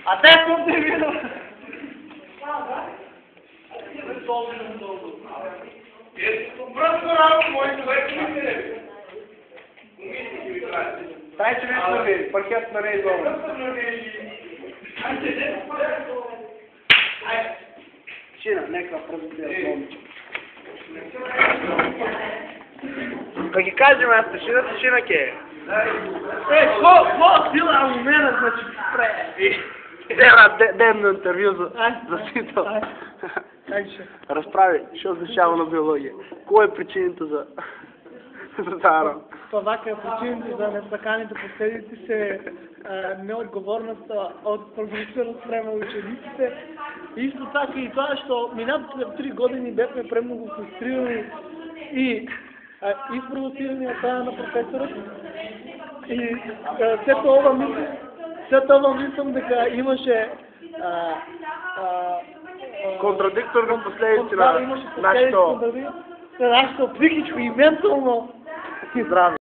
А те съм не видел. Просто работа, мой човек не се. Дай че нещо нарежи, паркет нарежи долу. Шина, нека продължи момиче. Да ги кажем, аз тъшината шина ке. Ко сила у мене, значи спре. Дневно интервю за Сител. Как ще? Разправи, що означава на биология. Кой е причината за тази работа? Това е причината за несаканите последици се неотговорността от продължителност време учениците. Исто така и това, що миналите 3 години бяхме премного фрустрирани и изпровоцирани от страна на професорът. И след това мислям дека имаше Контрадикторни последици да, на имаше последици на нашето психичко и ментално здраве.